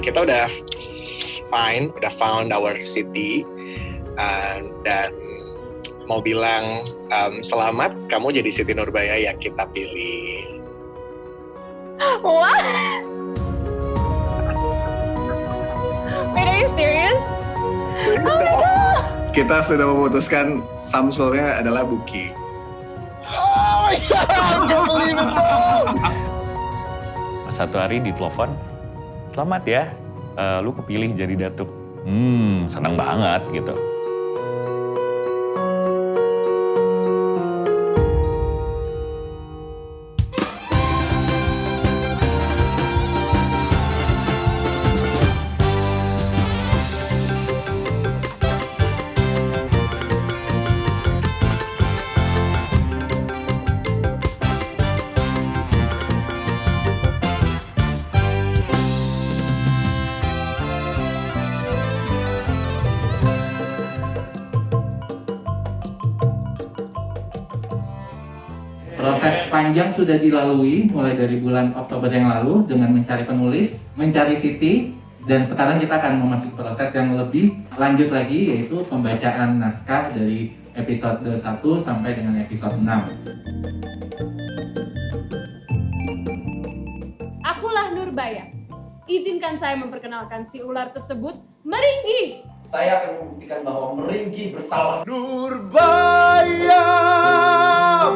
kita udah found our city, dan mau bilang selamat, kamu jadi Siti Nurbaya yang kita pilih. What? Wait, are you serious? Kita sudah memutuskan Samsulnya adalah Buki. Oh my God, I can't believe it though! Satu hari ditelepon, selamat ya, lu kepilih jadi datuk. Senang banget gitu. Proses panjang sudah dilalui mulai dari bulan Oktober yang lalu dengan mencari penulis, mencari Siti, dan sekarang kita akan memasuki proses yang lebih lanjut lagi, yaitu pembacaan naskah dari episode 1 sampai dengan episode 6. Akulah Nurbaya. Izinkan saya memperkenalkan si ular tersebut, Meringgi. Saya akan membuktikan bahwa Meringgi bersalah. Nurbaya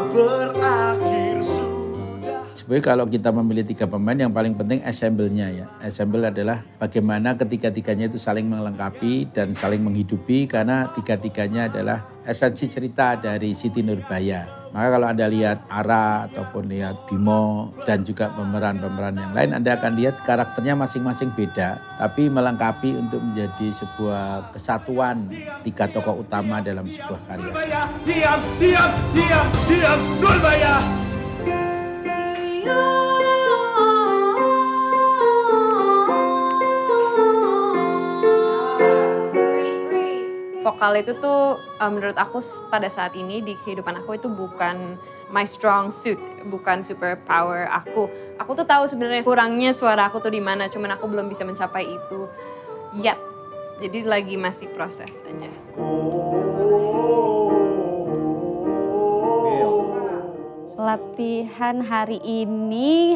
berakhir sudah. Sebenarnya kalau kita memilih 3 pemain, yang paling penting ensemble-nya ya. Ensemble adalah bagaimana ketiga-tiganya itu saling melengkapi dan saling menghidupi, karena tiga-tiganya adalah esensi cerita dari Siti Nurbaya. Maka kalau Anda lihat Ara ataupun lihat Bimo dan juga pemeran-pemeran yang lain, Anda akan lihat karakternya masing-masing beda, tapi melengkapi untuk menjadi sebuah kesatuan 3 tokoh utama dalam sebuah karya. Nurbaya, diam, Nurbaya. Vokal itu tuh menurut aku pada saat ini di kehidupan aku itu bukan my strong suit, bukan super power aku. Aku tuh tahu sebenarnya kurangnya suara aku tuh di mana, cuman aku belum bisa mencapai itu yet. Jadi lagi masih proses aja. Latihan hari ini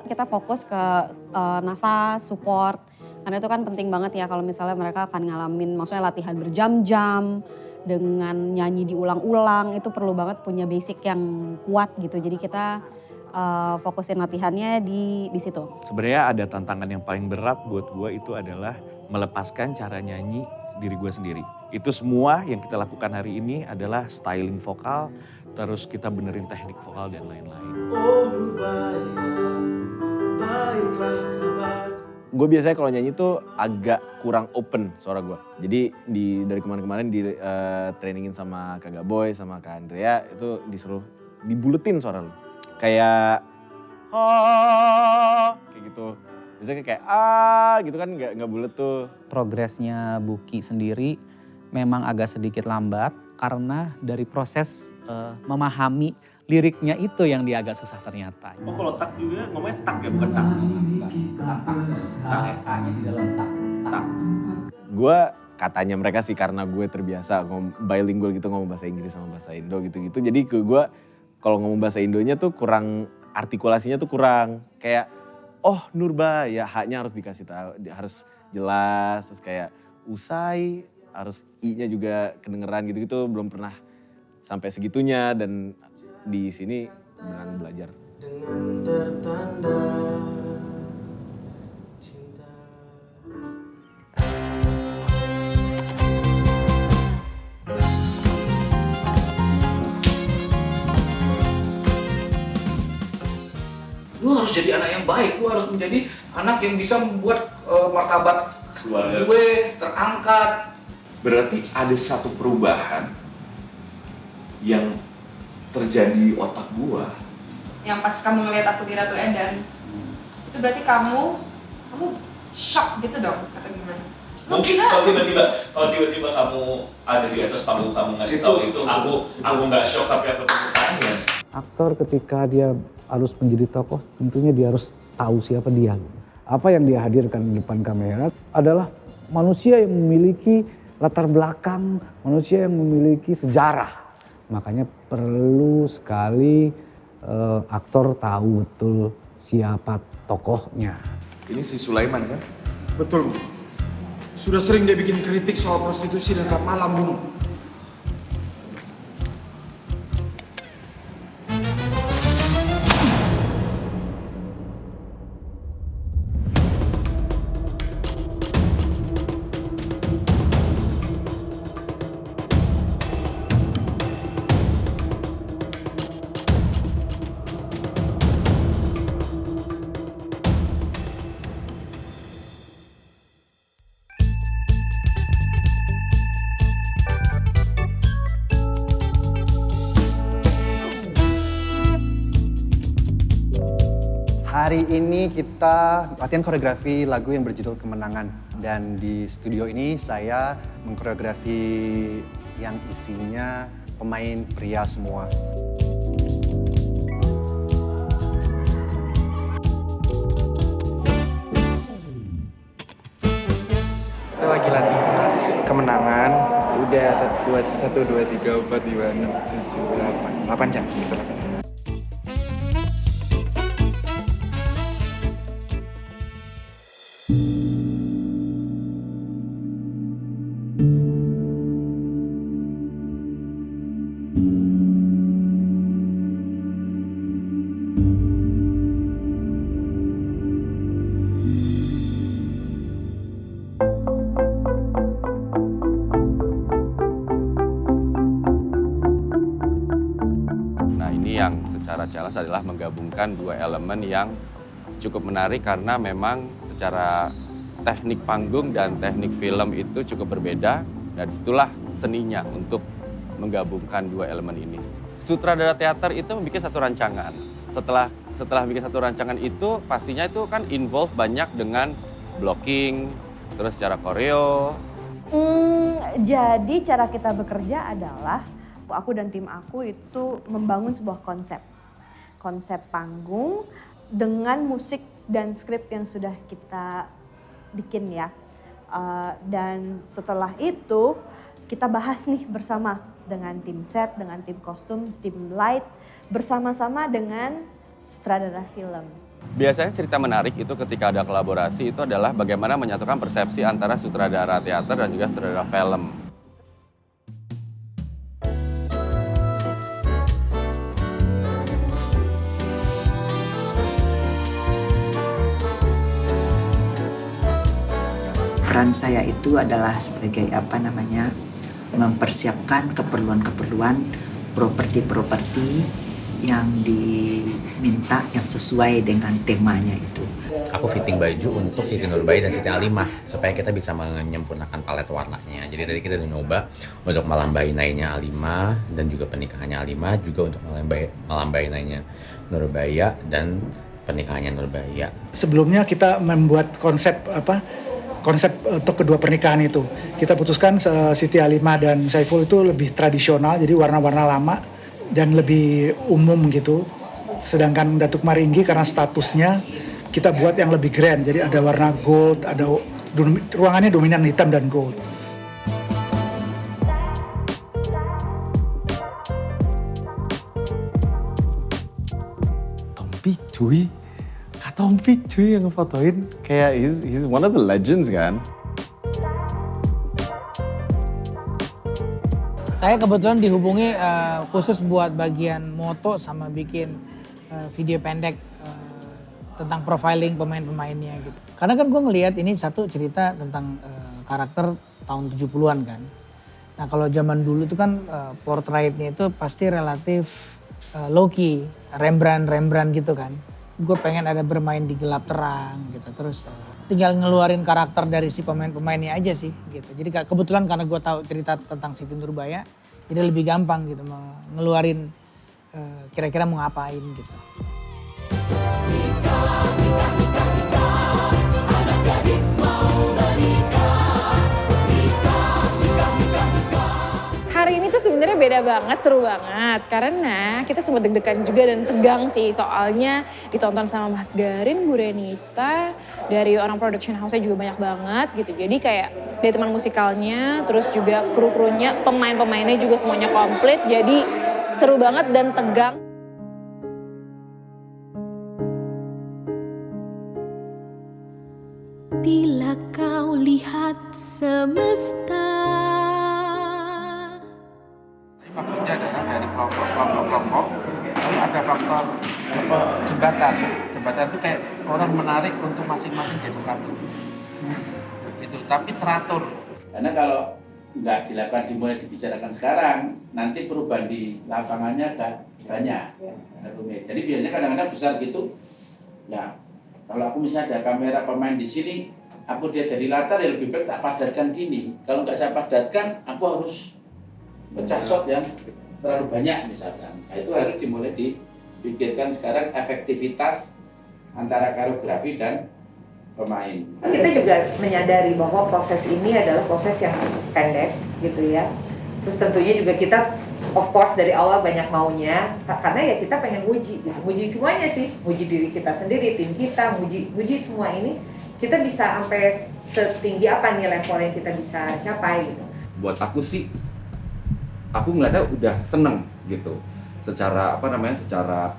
kita fokus ke nafas, support. Karena itu kan penting banget ya kalau misalnya mereka akan ngalamin, maksudnya latihan berjam-jam dengan nyanyi diulang-ulang, itu perlu banget punya basic yang kuat gitu. Jadi kita fokusin latihannya di situ. Sebenarnya ada tantangan yang paling berat buat gue, itu adalah melepaskan cara nyanyi diri gue sendiri. Itu semua yang kita lakukan hari ini adalah styling vokal, terus kita benerin teknik vokal dan lain-lain. Oh Nurbaya, baiklah kabarku. Gue biasanya kalau nyanyi tuh agak kurang open suara gue. Jadi dari kemarin-kemarin di trainingin sama Kak Gaboy, sama Kak Andrea, itu disuruh dibuletin suara lu. Kayak kayak gitu. Biasanya kayak gitu kan nggak bulet tuh. Progresnya Buki sendiri memang agak sedikit lambat karena dari proses memahami liriknya itu yang dia agak susah ternyata. Oh kalau tak juga ngomongnya tak ya, bukan tak. Tak. Gue katanya mereka sih karena gue terbiasa bilingual gitu, ngomong bahasa Inggris sama bahasa Indo gitu-gitu. Jadi gue kalau ngomong bahasa Indonya tuh kurang, artikulasinya tuh kurang. Kayak Nurbaya, H-nya harus dikasih tahu, harus jelas. Terus kayak usai, harus I-nya juga kedengeran gitu-gitu. Belum pernah sampai segitunya, dan di sini beneran belajar. Dengan tertanda cinta. Lu harus jadi anak yang baik, lu harus menjadi anak yang bisa membuat martabat keluarga gue terangkat. Berarti ada satu perubahan yang terjadi di otak gua. Yang pas kamu ngeliat aku di Ratu Eden, itu berarti kamu shock gitu dong, atau gimana? Mungkin kalau tiba-tiba kamu ada di atas panggung, kamu ngasih tahu itu, aku nggak shock, tapi aku tanya. Aktor ketika dia harus menjadi tokoh, tentunya dia harus tahu siapa dia. apa yang dia hadirkan di depan kamera adalah manusia yang memiliki latar belakang, manusia yang memiliki sejarah. Makanya perlu sekali aktor tahu betul siapa tokohnya. Ini si Sulaiman kan? Betul, Bu. Sudah sering dia bikin kritik soal prostitusi dan klub malam, Bu. Hari ini kita latihan koreografi lagu yang berjudul Kemenangan. Dan di studio ini saya mengkoreografi yang isinya pemain pria semua. Kita lagi latihan Kemenangan. Udah 1, 2, 3, 4, 5, 6, 7, 8. 8 jam sekitar 8 jam. Yang secara challenge adalah menggabungkan dua elemen yang cukup menarik karena memang secara teknik panggung dan teknik film itu cukup berbeda dan itulah seninya untuk menggabungkan dua elemen ini. Sutradara teater itu membuat satu rancangan. Setelah bikin satu rancangan itu pastinya itu kan involve banyak dengan blocking, terus secara koreo. Jadi cara kita bekerja adalah aku dan tim aku itu membangun sebuah konsep panggung dengan musik dan skrip yang sudah kita bikin ya. Dan setelah itu kita bahas nih bersama dengan tim set, dengan tim kostum, tim light, bersama-sama dengan sutradara film. Biasanya cerita menarik itu ketika ada kolaborasi itu adalah bagaimana menyatukan persepsi antara sutradara teater dan juga sutradara film. Peran saya itu adalah sebagai mempersiapkan keperluan-keperluan properti-properti yang diminta yang sesuai dengan temanya itu. Aku fitting baju untuk Siti Nurbaya dan Siti Alimah supaya kita bisa menyempurnakan palet warnanya. Jadi tadi kita udah nyoba untuk malam bainainya Alimah dan juga pernikahannya Alimah, juga untuk malam bainainya Nurbaya dan pernikahannya Nurbaya. Sebelumnya kita membuat konsep untuk kedua pernikahan itu. Kita putuskan Siti Alimah dan Saiful itu lebih tradisional, jadi warna-warna lama dan lebih umum gitu. Sedangkan Datuk Maringgi karena statusnya kita buat yang lebih grand, jadi ada warna gold, ada ruangannya dominan hitam dan gold. Tompi cuy. Tompi cuy yang ngefotoin, kayak he's one of the legends kan. Saya kebetulan dihubungi khusus buat bagian moto sama bikin video pendek tentang profiling pemain-pemainnya gitu. Karena kan gue ngelihat ini satu cerita tentang karakter tahun 70-an kan. Nah kalau zaman dulu itu kan portraitnya itu pasti relatif low-key, Rembrandt gitu kan. Gue pengen ada bermain di gelap terang gitu, terus tinggal ngeluarin karakter dari si pemain-pemainnya aja sih gitu. Jadi kebetulan karena gue tahu cerita tentang Siti Nurbaya, jadi lebih gampang gitu ngeluarin kira-kira mau ngapain gitu. Hari ini tuh sebenarnya beda banget, seru banget. Karena kita sempat deg-degan juga dan tegang sih. Soalnya ditonton sama Mas Garin, Bu Renita, dari orang production house-nya juga banyak banget gitu. Jadi kayak dari teman musikalnya, terus juga kru-krunya, pemain-pemainnya juga semuanya komplit. Jadi seru banget dan tegang. Bila kau lihat semesta. Maksudnya adalah dari kelompok-kelompok, lalu ada faktor jembatan. Jembatan itu kayak orang menarik untuk masing-masing jadi satu. Itu, tapi teratur. Karena kalau nggak dilakukan dimulai dibicarakan sekarang, nanti perubahan di lapangannya agak banyak, rumit. Jadi biasanya kadang-kadang besar gitu. Nah, kalau aku misalnya ada kamera pemain di sini, aku dia jadi latar ya lebih baik tak padatkan gini. Kalau nggak saya padatkan, aku harus pecah shot yang terlalu banyak misalkan. Nah, itu harus dimulai dipikirkan sekarang efektivitas antara koreografi dan pemain. Kita juga menyadari bahwa proses ini adalah proses yang pendek gitu ya. Terus tentunya juga kita of course dari awal banyak maunya karena ya kita pengen uji gitu. Uji semuanya sih, uji diri kita sendiri, tim kita, uji semua ini kita bisa sampai setinggi apa nih level yang kita bisa capai gitu. Buat aku sih aku ngeliatnya udah seneng gitu secara secara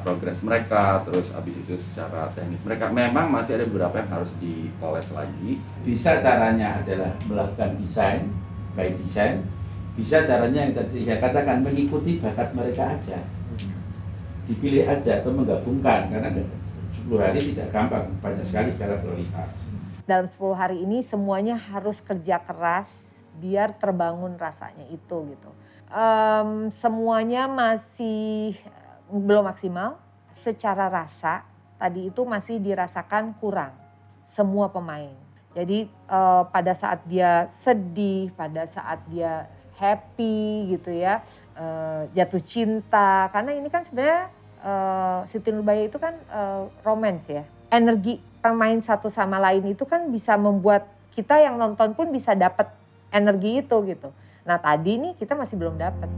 progres mereka, terus habis itu secara teknik mereka memang masih ada beberapa yang harus dipoles lagi. Bisa caranya adalah melakukan desain, by design. Bisa caranya yang tadi saya katakan mengikuti bakat mereka aja, dipilih aja atau menggabungkan karena 10 hari tidak gampang, banyak sekali skala prioritas. Dalam 10 hari ini semuanya harus kerja keras biar terbangun rasanya itu gitu. Semuanya masih belum maksimal secara rasa, tadi itu masih dirasakan kurang semua pemain. Jadi pada saat dia sedih, pada saat dia happy gitu ya, jatuh cinta, karena ini kan sebenarnya Siti Nurbaya itu kan romance ya. Energi pemain satu sama lain itu kan bisa membuat kita yang nonton pun bisa dapat energi itu gitu. Nah tadi nih kita masih belum dapat.